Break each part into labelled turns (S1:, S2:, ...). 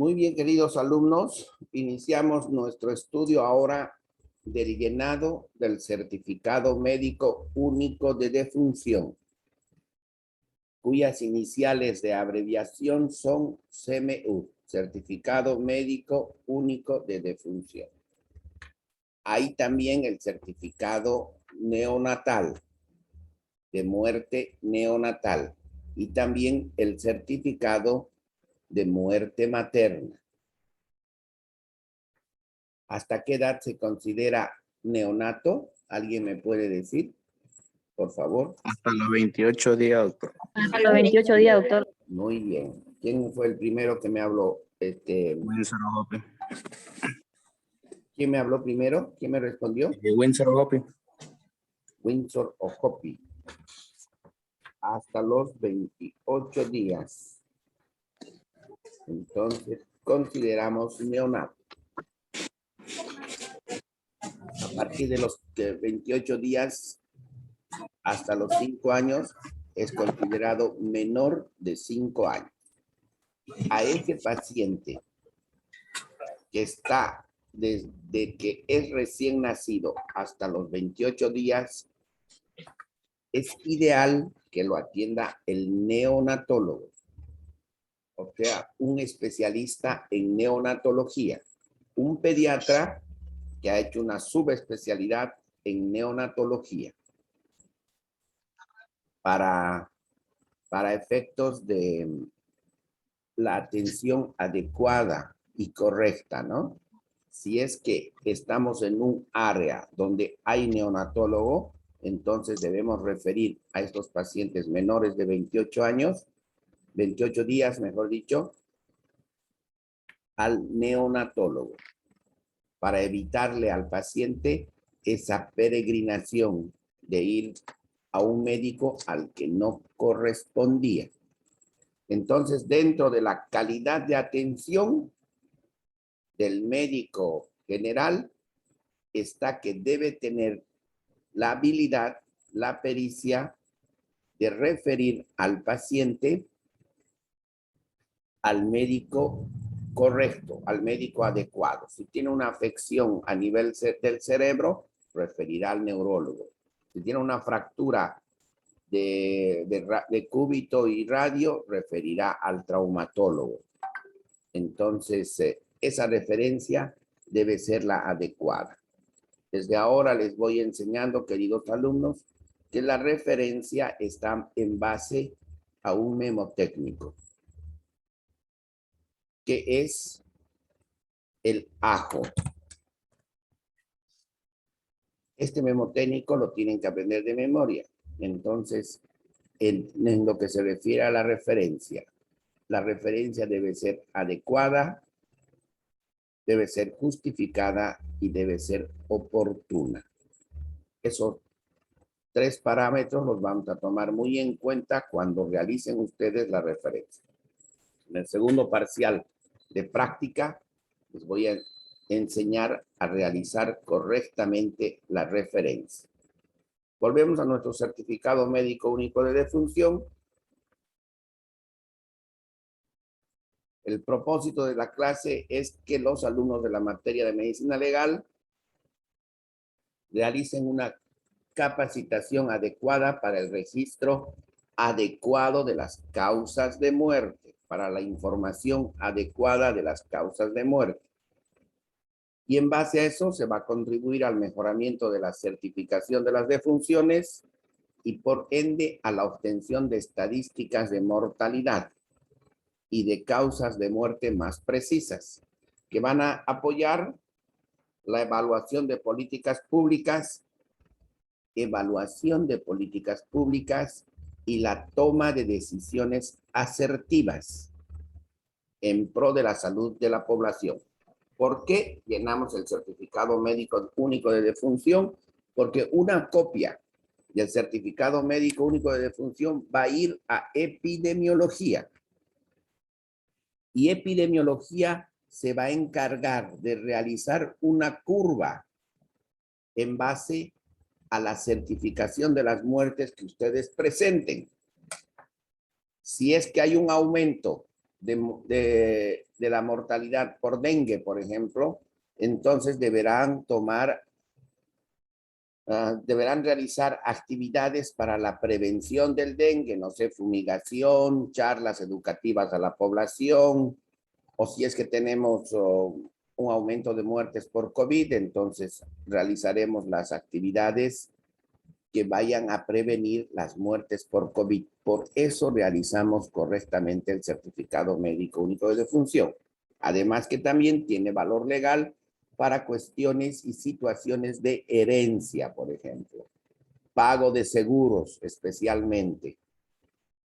S1: Muy bien, queridos alumnos, iniciamos nuestro estudio ahora del llenado del Certificado Médico Único de Defunción, cuyas iniciales de abreviación son CMU, Certificado Médico Único de Defunción. Hay también el certificado neonatal, de muerte neonatal, y también el certificado de muerte materna. ¿Hasta qué edad se considera neonato? ¿Alguien me puede decir, por favor?
S2: Hasta los 28 días, doctor.
S3: Hasta los 28 días, doctor.
S1: Muy bien. ¿Quién fue el primero que me habló?
S2: Winsor Hopi.
S1: ¿Quién me habló primero? ¿Quién me respondió?
S2: Winsor Hopi.
S1: Winsor Ojopi. Hasta los 28 días. Entonces, consideramos neonato. A partir de los 28 días hasta los 5 años es considerado menor de 5 años. A ese paciente que está desde que es recién nacido hasta los 28 días, es ideal que lo atienda el neonatólogo, o sea, un especialista en neonatología, un pediatra que ha hecho una subespecialidad en neonatología para efectos de la atención adecuada y correcta, ¿no? Si es que estamos en un área donde hay neonatólogo, entonces debemos referir a estos pacientes menores de 28 años, 28 días, mejor dicho, al neonatólogo, para evitarle al paciente esa peregrinación de ir a un médico al que no correspondía. Entonces, dentro de la calidad de atención del médico general, está que debe tener la habilidad, la pericia de referir al paciente al médico correcto, al médico adecuado. Si tiene una afección a nivel del cerebro, referirá al neurólogo. Si tiene una fractura de cúbito y radio, referirá al traumatólogo. Entonces, esa referencia debe ser la adecuada. Desde ahora les voy enseñando, queridos alumnos, que la referencia está en base a un memotécnico, que es el AJO. Este memotécnico lo tienen que aprender de memoria. Entonces, en lo que se refiere a la referencia debe ser adecuada, debe ser justificada y debe ser oportuna. Esos 3 parámetros los vamos a tomar muy en cuenta cuando realicen ustedes la referencia. En el segundo parcial de práctica, les voy a enseñar a realizar correctamente la referencia. Volvemos a nuestro certificado médico único de defunción. El propósito de la clase es que los alumnos de la materia de medicina legal realicen una capacitación adecuada para el registro adecuado de las causas de muerte, para la información adecuada de las causas de muerte. Y en base a eso se va a contribuir al mejoramiento de la certificación de las defunciones y por ende a la obtención de estadísticas de mortalidad y de causas de muerte más precisas, que van a apoyar la evaluación de políticas públicas y la toma de decisiones asertivas en pro de la salud de la población. ¿Por qué llenamos el certificado médico único de defunción? Porque una copia del certificado médico único de defunción va a ir a epidemiología. Y epidemiología se va a encargar de realizar una curva en base a la certificación de las muertes que ustedes presenten. Si es que hay un aumento de la mortalidad por dengue, por ejemplo, entonces deberán deberán realizar actividades para la prevención del dengue, no sé, fumigación, charlas educativas a la población, o si es que tenemos un aumento de muertes por COVID, entonces realizaremos las actividades que vayan a prevenir las muertes por COVID. Por eso realizamos correctamente el certificado médico único de defunción. Además que también tiene valor legal para cuestiones y situaciones de herencia, por ejemplo. Pago de seguros especialmente.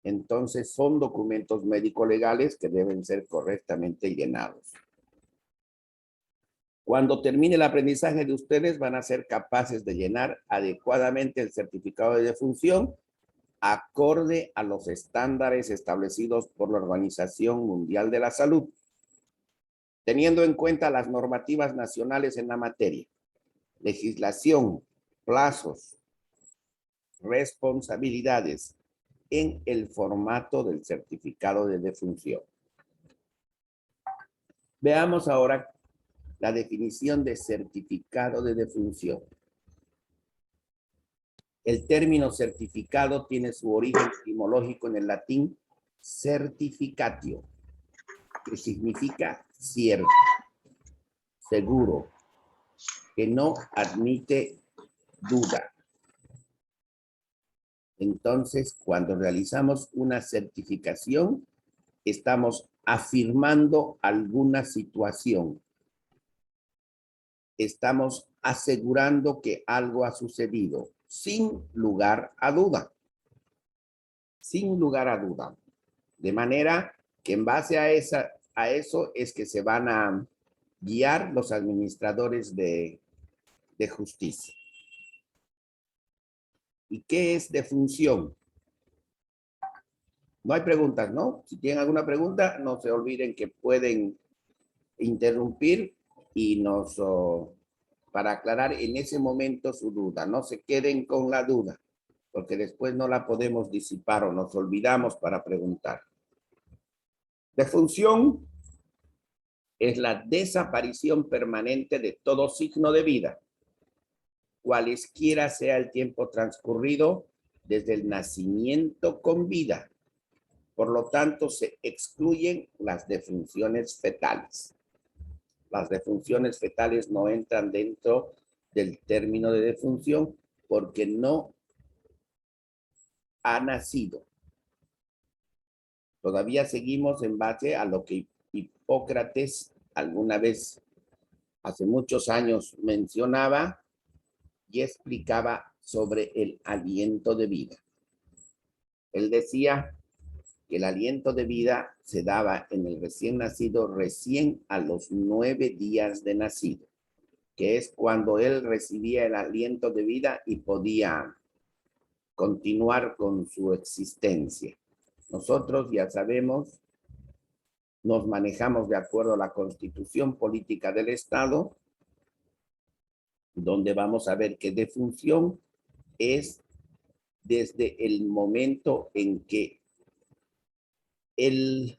S1: Entonces son documentos médico-legales que deben ser correctamente llenados. Cuando termine el aprendizaje de ustedes, van a ser capaces de llenar adecuadamente el certificado de defunción acorde a los estándares establecidos por la Organización Mundial de la Salud, teniendo en cuenta las normativas nacionales en la materia, legislación, plazos, responsabilidades en el formato del certificado de defunción. Veamos ahora la definición de certificado de defunción. El término certificado tiene su origen etimológico en el latín certificatio, que significa cierto, seguro, que no admite duda. Entonces, cuando realizamos una certificación, estamos afirmando alguna situación. Estamos asegurando que algo ha sucedido, sin lugar a duda. Sin lugar a duda. De manera que en base a eso es que se van a guiar los administradores de justicia. ¿Y qué es defunción? No hay preguntas, ¿no? Si tienen alguna pregunta, no se olviden que pueden interrumpir y para aclarar en ese momento su duda. No se queden con la duda, porque después no la podemos disipar o nos olvidamos para preguntar. Defunción es la desaparición permanente de todo signo de vida, cualesquiera sea el tiempo transcurrido desde el nacimiento con vida. Por lo tanto, se excluyen las defunciones fetales. Las defunciones fetales no entran dentro del término de defunción porque no ha nacido. Todavía seguimos en base a lo que Hipócrates alguna vez, hace muchos años, mencionaba y explicaba sobre el aliento de vida. Él decía que el aliento de vida se daba en el recién nacido recién a los 9 días de nacido, que es cuando él recibía el aliento de vida y podía continuar con su existencia. Nosotros ya sabemos, nos manejamos de acuerdo a la Constitución Política del Estado, donde vamos a ver que defunción es desde el momento en que el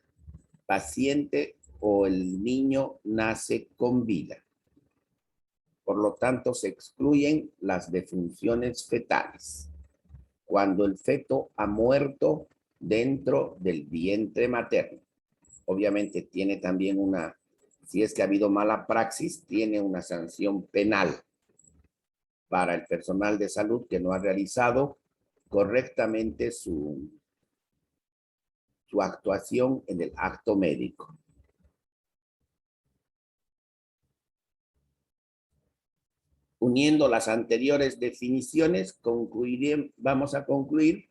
S1: paciente o el niño nace con vida. Por lo tanto, se excluyen las defunciones fetales. Cuando el feto ha muerto dentro del vientre materno. Obviamente tiene también si es que ha habido mala praxis, tiene una sanción penal para el personal de salud que no ha realizado correctamente su actuación en el acto médico. Uniendo las anteriores definiciones, vamos a concluir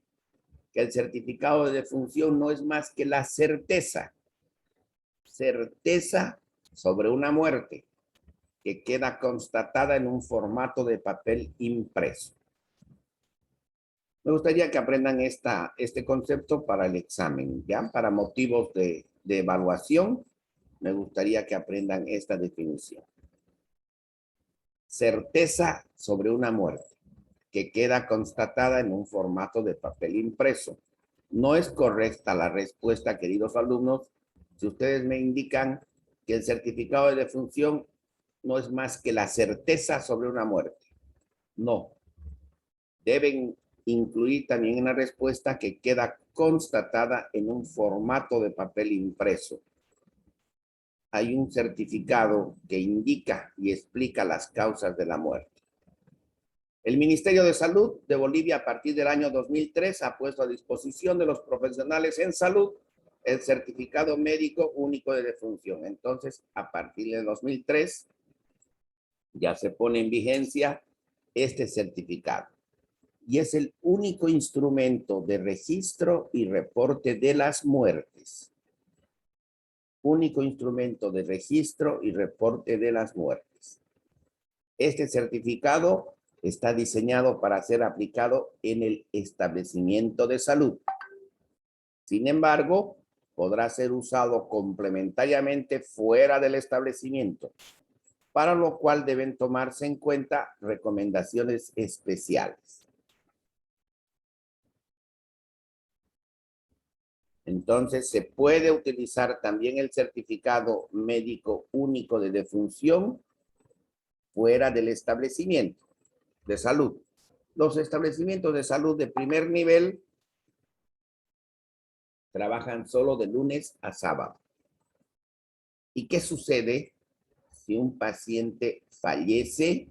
S1: que el certificado de defunción no es más que la certeza sobre una muerte que queda constatada en un formato de papel impreso. Me gustaría que aprendan este concepto para el examen, ¿ya? Para motivos de evaluación, me gustaría que aprendan esta definición. Certeza sobre una muerte que queda constatada en un formato de papel impreso. No es correcta la respuesta, queridos alumnos, Si ustedes me indican que el certificado de defunción no es más que la certeza sobre una muerte. No. Deben incluir también en la respuesta que queda constatada en un formato de papel impreso. Hay un certificado que indica y explica las causas de la muerte. El Ministerio de Salud de Bolivia, a partir del año 2003, ha puesto a disposición de los profesionales en salud el certificado médico único de defunción. Entonces, a partir del 2003, ya se pone en vigencia este certificado. Y es el único instrumento de registro y reporte de las muertes. Único instrumento de registro y reporte de las muertes. Este certificado está diseñado para ser aplicado en el establecimiento de salud. Sin embargo, podrá ser usado complementariamente fuera del establecimiento, para lo cual deben tomarse en cuenta recomendaciones especiales. Entonces, se puede utilizar también el certificado médico único de defunción fuera del establecimiento de salud. Los establecimientos de salud de primer nivel trabajan solo de lunes a sábado. ¿Y qué sucede si un paciente fallece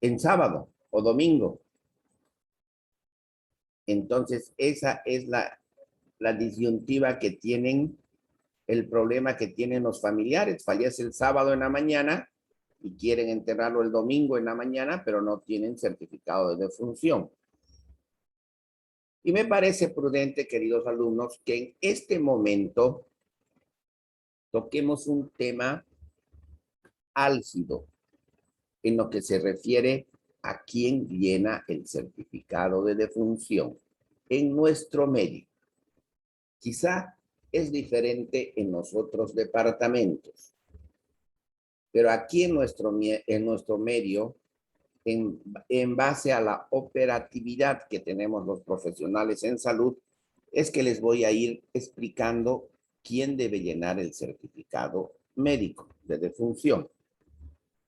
S1: en sábado o domingo? Entonces, esa es la disyuntiva que tienen, el problema que tienen los familiares. Fallece el sábado en la mañana y quieren enterrarlo el domingo en la mañana, pero no tienen certificado de defunción. Y me parece prudente, queridos alumnos, que en este momento toquemos un tema álgido en lo que se refiere a quién llena el certificado de defunción en nuestro medio. Quizá es diferente en los otros departamentos, pero aquí en nuestro medio, en base a la operatividad que tenemos los profesionales en salud, es que les voy a ir explicando quién debe llenar el certificado médico de defunción.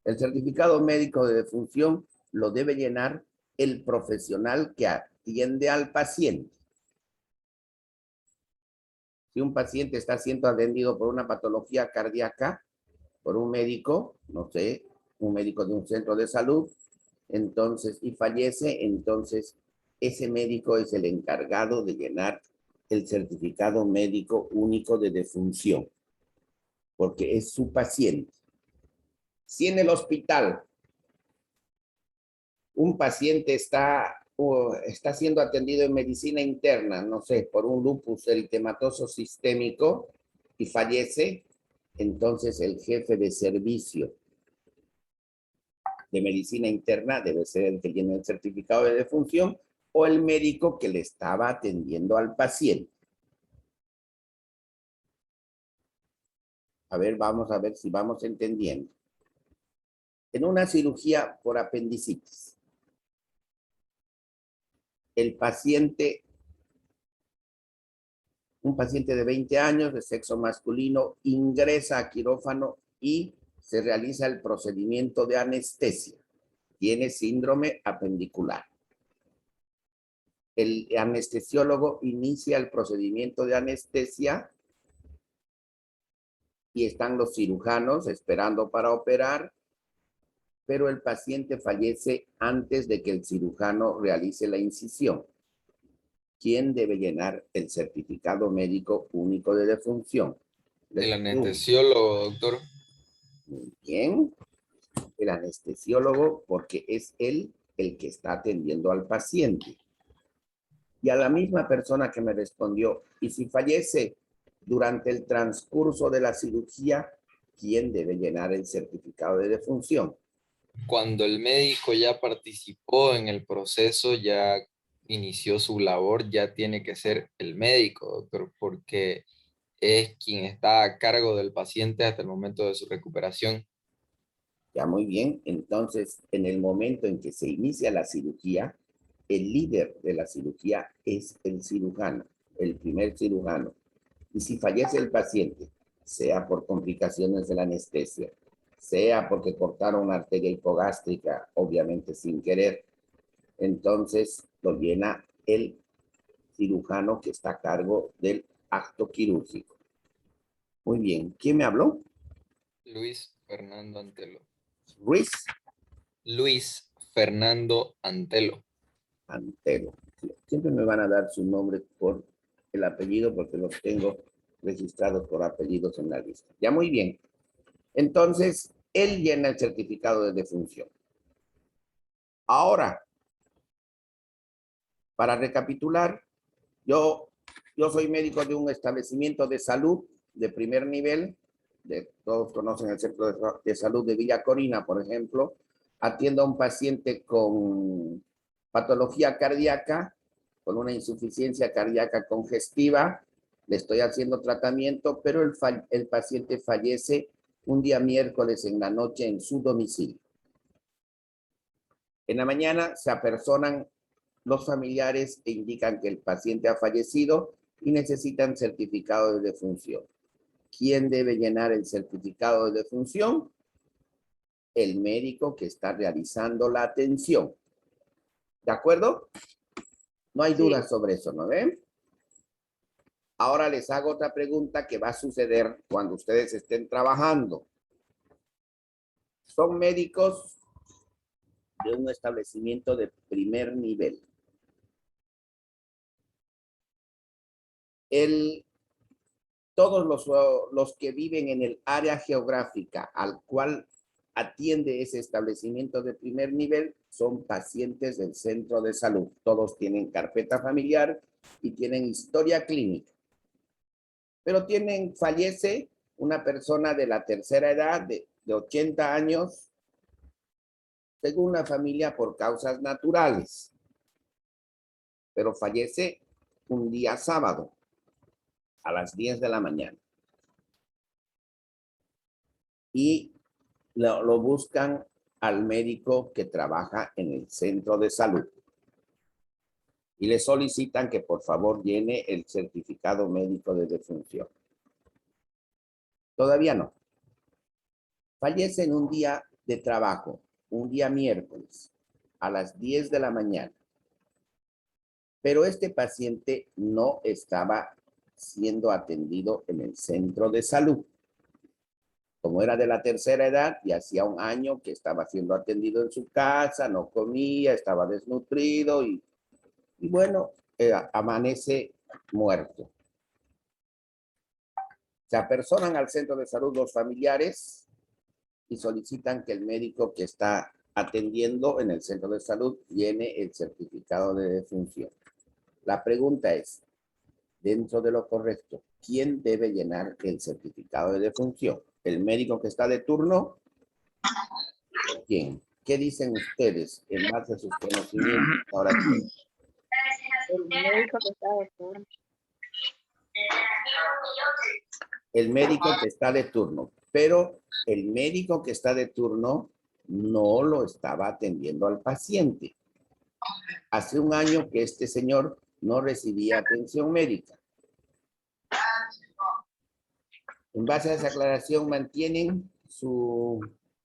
S1: El certificado médico de defunción lo debe llenar el profesional que atiende al paciente. Si un paciente está siendo atendido por una patología cardíaca, por un médico, no sé, un médico de un centro de salud, entonces, y fallece, entonces ese médico es el encargado de llenar el certificado médico único de defunción, porque es su paciente. Si en el hospital un paciente está siendo atendido en medicina interna, no sé, por un lupus eritematoso sistémico y fallece, entonces el jefe de servicio de medicina interna debe ser el que tiene el certificado de defunción o el médico que le estaba atendiendo al paciente. A ver, vamos a ver si vamos entendiendo. En una cirugía por apendicitis, el paciente, un paciente de 20 años de sexo masculino, ingresa a quirófano y se realiza el procedimiento de anestesia. Tiene síndrome apendicular. El anestesiólogo inicia el procedimiento de anestesia y están los cirujanos esperando para operar, pero el paciente fallece antes de que el cirujano realice la incisión. ¿Quién debe llenar el certificado médico único de defunción?
S4: El anestesiólogo, doctor.
S1: Muy bien. El anestesiólogo, porque es él el que está atendiendo al paciente. Y a la misma persona que me respondió, y si fallece durante el transcurso de la cirugía, ¿quién debe llenar el certificado de defunción?
S4: Cuando el médico ya participó en el proceso, ya inició su labor, ya tiene que ser el médico, doctor, porque es quien está a cargo del paciente hasta el momento de su recuperación.
S1: Ya, muy bien. Entonces, en el momento en que se inicia la cirugía, el líder de la cirugía es el cirujano. el primer cirujano. Y si fallece el paciente, sea por complicaciones de la anestesia, sea porque cortaron una arteria hipogástrica, obviamente sin querer, entonces lo llena el cirujano que está a cargo del acto quirúrgico. Muy bien. ¿Quién me habló?
S4: Luis Fernando Antelo.
S1: Ruiz
S4: Luis Fernando Antelo.
S1: Antelo. Siempre me van a dar su nombre por el apellido porque los tengo registrados por apellidos en la lista. Ya, muy bien. Entonces, él llena el certificado de defunción. Ahora, para recapitular, yo soy médico de un establecimiento de salud de primer nivel. Todos conocen el centro de salud de Villa Corina, por ejemplo. Atiendo a un paciente con patología cardíaca, con una insuficiencia cardíaca congestiva. Le estoy haciendo tratamiento, pero el paciente fallece un día miércoles en la noche en su domicilio. En la mañana se apersonan los familiares e indican que el paciente ha fallecido y necesitan certificado de defunción. ¿Quién debe llenar el certificado de defunción? El médico que está realizando la atención. ¿De acuerdo? No hay dudas sobre eso, ¿no ven? Ahora les hago otra pregunta que va a suceder cuando ustedes estén trabajando. Son médicos de un establecimiento de primer nivel. Todos los que viven en el área geográfica al cual atiende ese establecimiento de primer nivel son pacientes del centro de salud. Todos tienen carpeta familiar y tienen historia clínica. Pero fallece una persona de la tercera edad, de 80 años, según la familia por causas naturales. Pero fallece un día sábado, a las 10 de la mañana. Y lo buscan al médico que trabaja en el centro de salud. Y le solicitan que por favor llene el certificado médico de defunción. Todavía no. Fallece en un día de trabajo, un día miércoles, a las 10 de la mañana. Pero este paciente no estaba siendo atendido en el centro de salud. Como era de la tercera edad y hacía un año que estaba siendo atendido en su casa, no comía, estaba desnutrido y bueno, amanece muerto. Se apersonan al centro de salud los familiares y solicitan que el médico que está atendiendo en el centro de salud llene el certificado de defunción. La pregunta es, dentro de lo correcto, ¿quién debe llenar el certificado de defunción? ¿El médico que está de turno? ¿Quién? ¿Qué dicen ustedes en base a sus conocimientos? Ahora,
S3: El médico que está de turno.
S1: el médico que está de turno, pero el médico que está de turno no lo estaba atendiendo al paciente. Hace un año que este señor no recibía atención médica. En base a esa aclaración, ¿mantienen su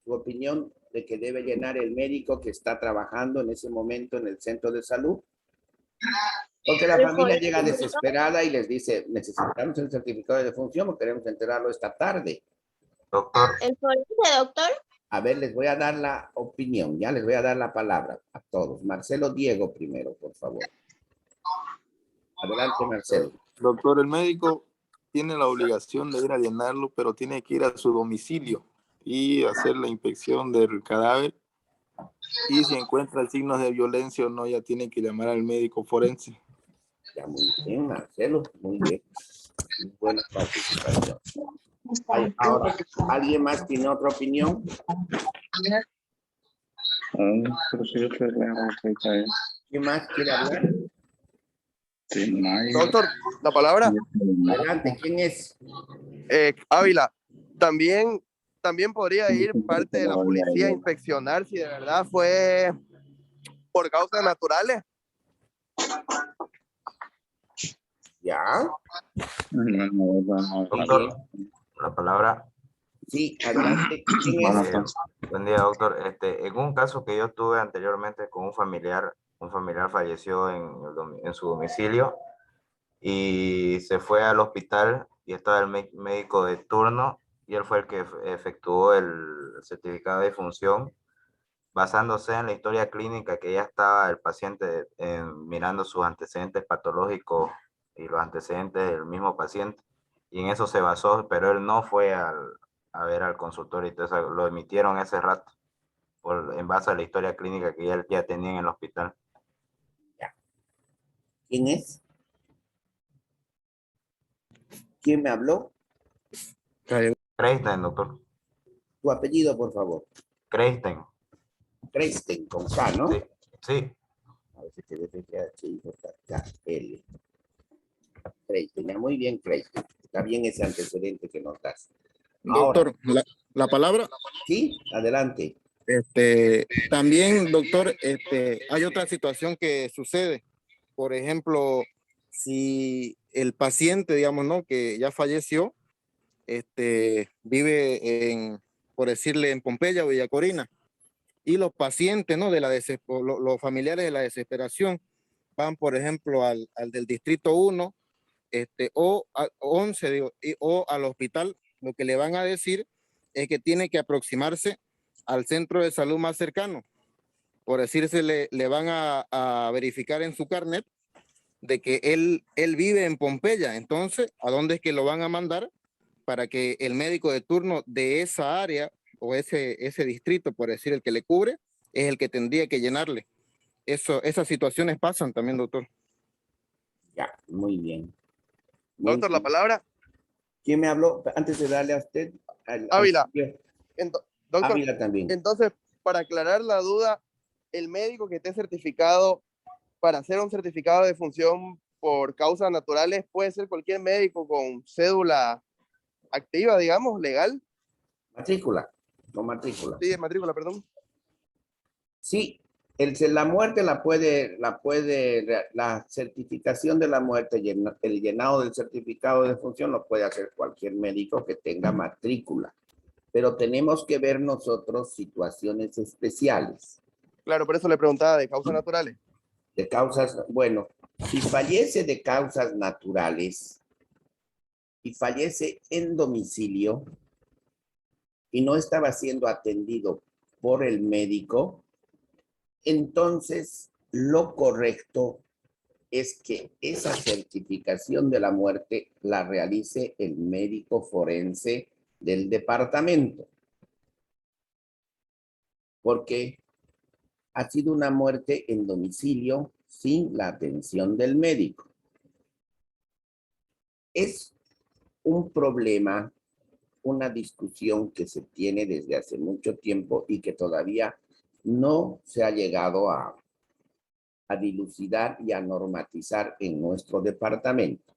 S1: opinión de que debe llenar el médico que está trabajando en ese momento en el centro de salud? Porque la familia llega desesperada y les dice, necesitamos el certificado de defunción o queremos enterarlo esta tarde.
S5: Doctor.
S3: ¿El forense, doctor?
S1: A ver, les voy a dar la opinión, ya les voy a dar la palabra a todos. Marcelo Diego primero, por favor. Adelante, Marcelo.
S6: Doctor, el médico tiene la obligación de ir a llenarlo, pero tiene que ir a su domicilio y hacer la inspección del cadáver. Y si encuentra signos de violencia o no, ya tiene que llamar al médico forense.
S1: Ya, muy bien, Marcelo, muy bien. Muy buena participación. Ahora, ¿alguien más tiene otra opinión? ¿Quién más quiere hablar?
S5: Doctor, la palabra.
S1: Adelante, ¿quién es?
S5: Ávila, también podría ir parte de la policía a inspeccionar si de verdad fue por causas naturales.
S1: ¿Ya?
S7: Doctor, la palabra.
S1: Sí, adelante. ¿Quién
S2: Vamos,
S1: es?
S2: entonces.
S7: Buen día, doctor. En un caso que yo tuve anteriormente con un familiar falleció en su domicilio y se fue al hospital y estaba el médico de turno y él fue el que efectuó el certificado de defunción basándose en la historia clínica que ya estaba el paciente mirando sus antecedentes patológicos y los antecedentes del mismo paciente. Y en eso se basó, pero él no fue a ver al consultorio y todo eso, lo emitieron ese rato, en base a la historia clínica que él ya tenía en el hospital.
S1: ¿Quién es? ¿Quién me habló?
S7: Kreisten, doctor.
S1: Tu apellido, por favor.
S7: Kreisten.
S1: Kreisten, con K, ¿no?
S7: Sí, sí.
S1: A ver si te ves que H-I-J-K-L. Kreisten, ya muy bien, Kreisten. Está bien ese antecedente que nos das. Ahora,
S8: Doctor, la palabra.
S1: sí, adelante.
S8: También, doctor, hay otra situación que sucede. Por ejemplo, si el paciente, digamos, ¿no? Que ya falleció, vive por decirle, en Pompeya o Villa Corina, y los pacientes, ¿no? Los familiares de la desesperación van, por ejemplo, al del distrito 1, o a 11, digo, o al hospital. Lo que le van a decir es que tiene que aproximarse al centro de salud más cercano. Por decirse, le van a verificar en su carnet de que él vive en Pompeya. Entonces, ¿a dónde es que lo van a mandar? Para que el médico de turno de esa área o ese distrito, por decir, el que le cubre, es el que tendría que llenarle. Esas situaciones pasan también, doctor.
S1: Ya, muy bien.
S5: Doctor, la palabra.
S1: ¿Quién me habló? Antes de darle a usted.
S5: Ávila. Doctor,
S1: Ávila también.
S5: Entonces, para aclarar la duda, el médico que esté certificado para hacer un certificado de defunción por causas naturales puede ser cualquier médico con cédula activa, digamos, legal.
S1: Matrícula, no matrícula.
S5: Sí, matrícula, perdón.
S1: Sí, la muerte la certificación de la muerte, el llenado del certificado de defunción lo puede hacer cualquier médico que tenga matrícula. Pero tenemos que ver nosotros situaciones especiales.
S5: Claro, por eso le preguntaba de causas naturales.
S1: De causas, bueno, si fallece de causas naturales y fallece en domicilio y no estaba siendo atendido por el médico, entonces lo correcto es que esa certificación de la muerte la realice el médico forense del departamento. Porque ha sido una muerte en domicilio sin la atención del médico. Es un problema, una discusión que se tiene desde hace mucho tiempo y que todavía no se ha llegado a dilucidar y a normatizar en nuestro departamento.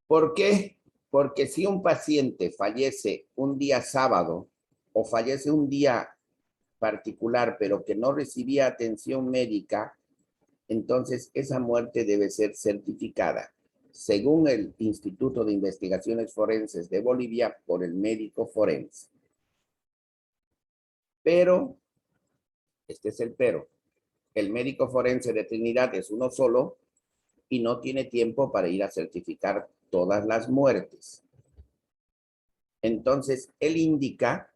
S1: ¿Por qué? Porque si un paciente fallece un día sábado o fallece un día particular, pero que no recibía atención médica, entonces esa muerte debe ser certificada, según el Instituto de Investigaciones Forenses de Bolivia, por el médico forense. Pero, este es el pero, el médico forense de Trinidad es uno solo y no tiene tiempo para ir a certificar todas las muertes. Entonces, él indica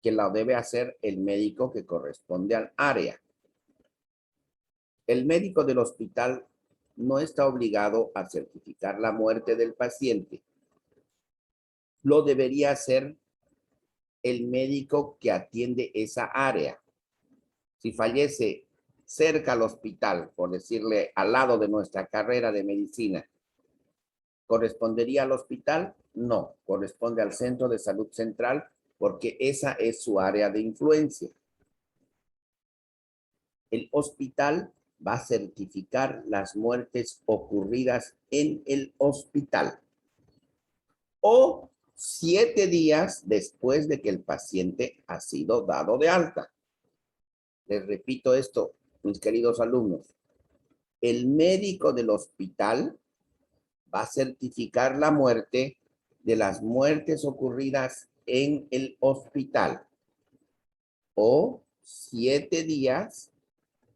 S1: que la debe hacer el médico que corresponde al área. El médico del hospital no está obligado a certificar la muerte del paciente. Lo debería hacer el médico que atiende esa área. Si fallece cerca al hospital, por decirle al lado de nuestra carrera de medicina, ¿correspondería al hospital? No, corresponde al centro de salud central porque esa es su área de influencia. El hospital va a certificar las muertes ocurridas en el hospital o 7 días después de que el paciente ha sido dado de alta. Les repito esto, mis queridos alumnos. el médico del hospital va a certificar la muerte de las muertes ocurridas en el hospital o 7 días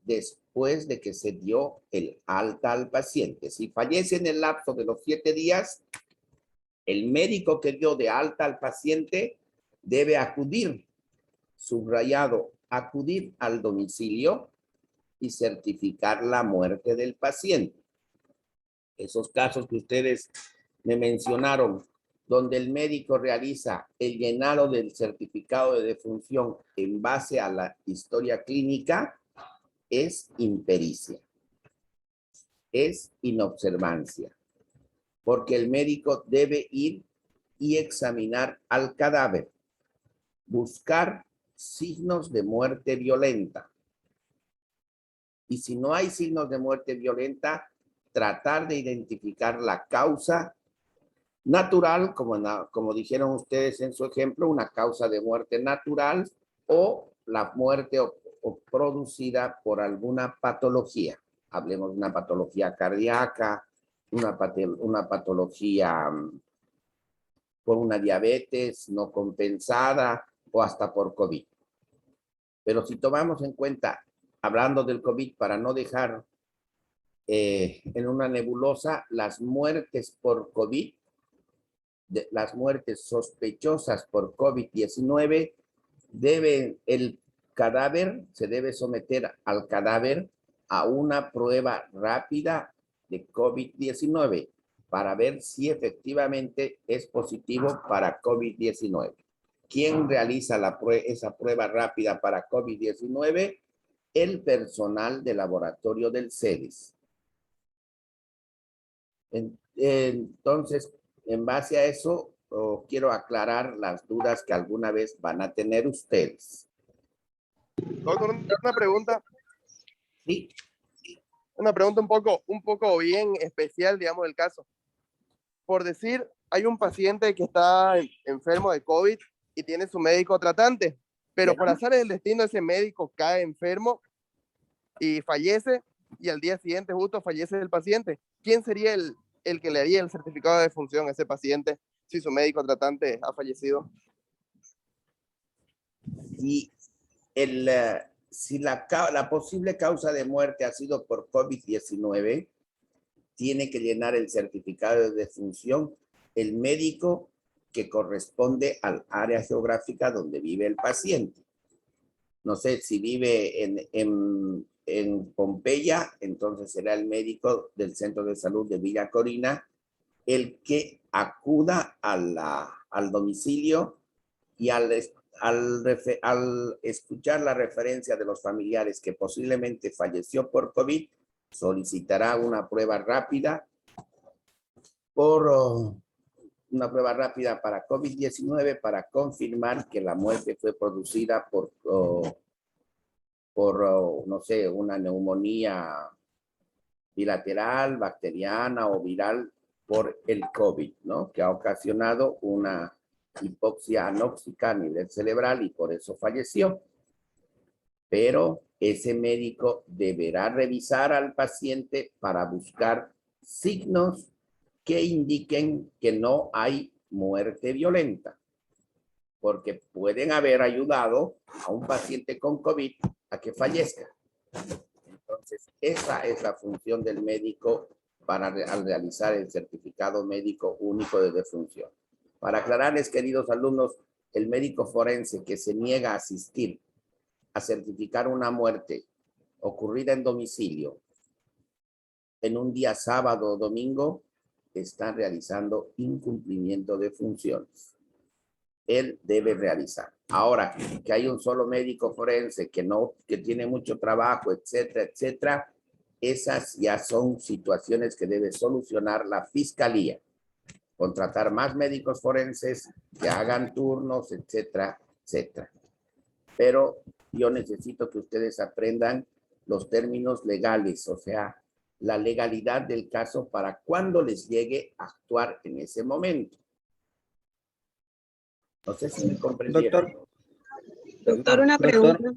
S1: después de que se dio el alta al paciente. Si fallece en el lapso de los 7 días, el médico que dio de alta al paciente debe acudir, subrayado, acudir al domicilio y certificar la muerte del paciente. Esos casos que ustedes me mencionaron, donde el médico realiza el llenado del certificado de defunción en base a la historia clínica, es impericia, es inobservancia, porque el médico debe ir y examinar al cadáver, buscar signos de muerte violenta. Y si no hay signos de muerte violenta, tratar de identificar la causa natural, como dijeron ustedes en su ejemplo, una causa de muerte natural o la muerte producida por alguna patología. Hablemos de una patología cardíaca, una patología por una diabetes no compensada o hasta por COVID. Pero si tomamos en cuenta, hablando del COVID, para no dejar en una nebulosa, las muertes por COVID, las muertes sospechosas por COVID-19, se debe someter al cadáver a una prueba rápida de COVID-19 para ver si efectivamente es positivo para COVID-19. ¿Quién realiza esa prueba rápida para COVID-19? El personal de laboratorio del CEDES. Entonces, en base a eso, quiero aclarar las dudas que alguna vez van a tener ustedes.
S5: Doctor, una pregunta.
S1: Sí.
S5: Una pregunta un poco bien especial, digamos, del caso. Por decir, hay un paciente que está enfermo de COVID y tiene su médico tratante, pero por azar del destino ese médico cae enfermo y fallece, y al día siguiente justo fallece el paciente. ¿Quién sería el que le haría el certificado de defunción a ese paciente si su médico tratante ha fallecido?
S1: Y si la posible causa de muerte ha sido por COVID-19, tiene que llenar el certificado de defunción el médico que corresponde al área geográfica donde vive el paciente. No sé, si vive en Pompeya, entonces será el médico del Centro de Salud de Villa Corina el que acuda al domicilio y al escuchar la referencia de los familiares que posiblemente falleció por COVID, solicitará una prueba rápida para COVID-19 para confirmar que la muerte fue producida por no sé, una neumonía bilateral, bacteriana o viral por el COVID, ¿no? Que ha ocasionado una hipoxia anóxica a nivel cerebral y por eso falleció. Pero ese médico deberá revisar al paciente para buscar signos que indiquen que no hay muerte violenta, porque pueden haber ayudado a un paciente con COVID a que fallezca. Entonces, esa es la función del médico al realizar el certificado médico único de defunción. Para aclararles, queridos alumnos, el médico forense que se niega a asistir a certificar una muerte ocurrida en domicilio en un día sábado o domingo, está realizando incumplimiento de funciones. Él debe realizar. Ahora, que hay un solo médico forense que tiene mucho trabajo, etcétera, etcétera, esas ya son situaciones que debe solucionar la fiscalía. Contratar más médicos forenses que hagan turnos, etcétera, etcétera. Pero yo necesito que ustedes aprendan los términos legales, o sea, la legalidad del caso para cuando les llegue a actuar en ese momento. No sé si me comprendieron.
S3: Doctor, una pregunta.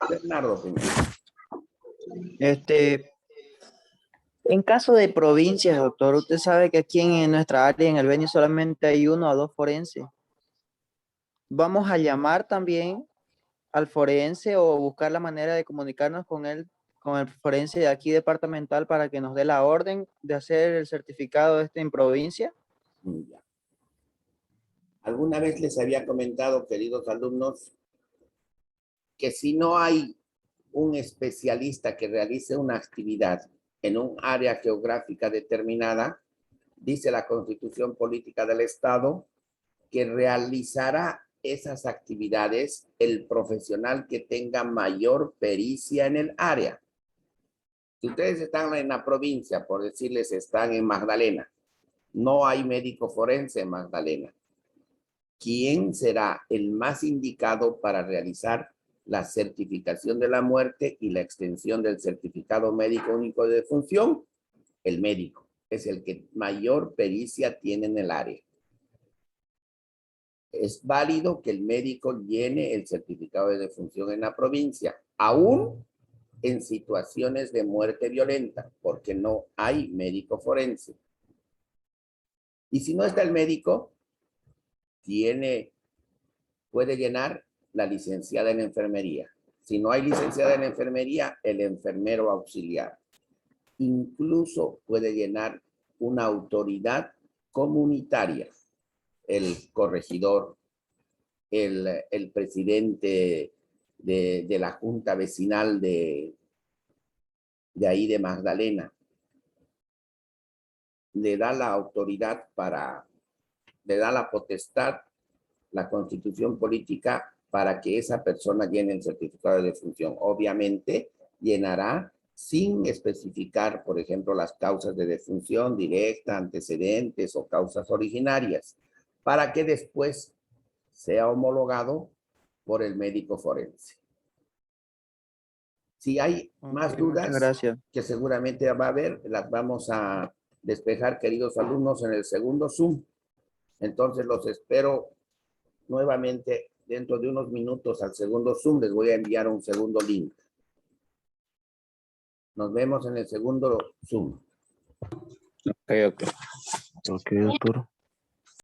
S1: Bernardo, primero.
S9: En caso de provincias, doctor, usted sabe que aquí en nuestra área, en el Beni, solamente hay 1 o 2 forenses. Vamos a llamar también al forense o buscar la manera de comunicarnos con él, con el forense de aquí departamental para que nos dé la orden de hacer el certificado en provincia.
S1: Ya. Alguna vez les había comentado, queridos alumnos, que si no hay un especialista que realice una actividad en un área geográfica determinada, dice la Constitución Política del Estado, que realizará esas actividades el profesional que tenga mayor pericia en el área. Si ustedes están en la provincia, por decirles, están en Magdalena, no hay médico forense en Magdalena. ¿Quién será el más indicado para realizar la certificación de la muerte y la extensión del certificado médico único de defunción? El médico es el que mayor pericia tiene en el área. Es válido que el médico llene el certificado de defunción en la provincia, aún en situaciones de muerte violenta, porque no hay médico forense. Y si no está el médico, puede llenar la licenciada en enfermería. Si no hay licenciada en enfermería, el enfermero auxiliar. Incluso puede llenar una autoridad comunitaria, el corregidor, el presidente de la junta vecinal de ahí de Magdalena. Le da la autoridad le da la potestad, la constitución política para que esa persona llene el certificado de defunción. Obviamente llenará sin especificar, por ejemplo, las causas de defunción directa, antecedentes o causas originarias, para que después sea homologado por el médico forense. Si hay más dudas, que seguramente va a haber, las vamos a despejar, queridos alumnos, en el segundo Zoom. Entonces los espero nuevamente dentro de unos minutos al segundo Zoom. Les voy a enviar un segundo link. Nos vemos en el segundo Zoom.
S2: Ok, doctor.